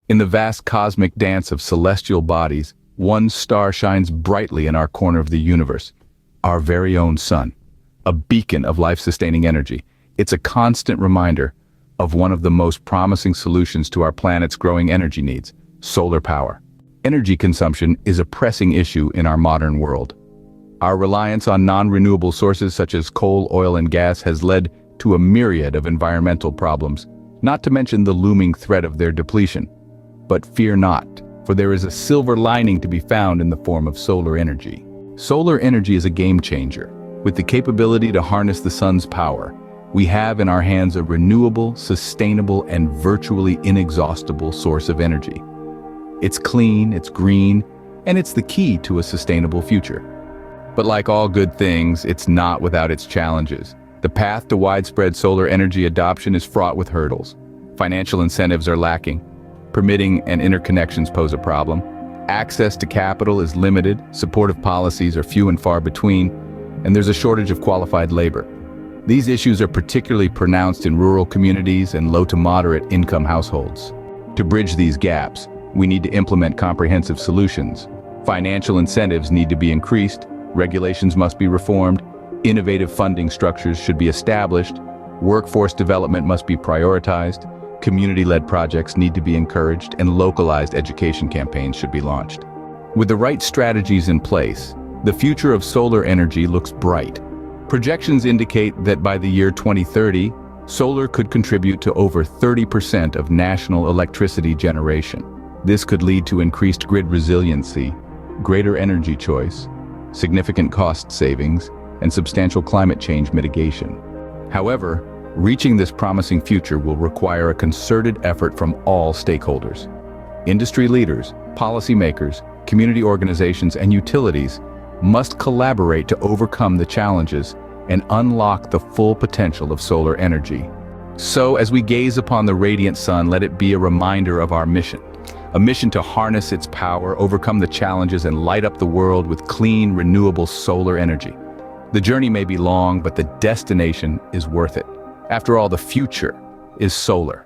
In the vast cosmic dance of celestial bodies, one star shines brightly in our corner of the universe, our very own sun, a beacon of life-sustaining energy. It's a constant reminder of one of the most promising solutions to our planet's growing energy needs, solar power. Energy consumption is a pressing issue in our modern world. Our reliance on non-renewable sources such as coal, oil, and gas has led to a myriad of environmental problems, not to mention the looming threat of their depletion. But fear not, for there is a silver lining to be found in the form of solar energy. Solar energy is a game changer. With the capability to harness the sun's power, we have in our hands a renewable, sustainable, and virtually inexhaustible source of energy. It's clean, it's green, and it's the key to a sustainable future. But like all good things, it's not without its challenges. The path to widespread solar energy adoption is fraught with hurdles. Financial incentives are lacking. Permitting and interconnections pose a problem. Access to capital is limited, supportive policies are few and far between, and there's a shortage of qualified labor. These issues are particularly pronounced in rural communities and low to moderate income households. To bridge these gaps, we need to implement comprehensive solutions. Financial incentives need to be increased, regulations must be reformed, innovative funding structures should be established, workforce development must be prioritized, community-led projects need to be encouraged, and localized education campaigns should be launched. With the right strategies in place, the future of solar energy looks bright. Projections indicate that by the year 2030, solar could contribute to over 30% of national electricity generation. This could lead to increased grid resiliency, greater energy choice, significant cost savings, and substantial climate change mitigation. However, reaching this promising future will require a concerted effort from all stakeholders. Industry leaders, policymakers, community organizations, and utilities must collaborate to overcome the challenges and unlock the full potential of solar energy. So, as we gaze upon the radiant sun, let it be a reminder of our mission. A mission to harness its power, overcome the challenges, and light up the world with clean, renewable solar energy. The journey may be long, but the destination is worth it. After all, the future is solar.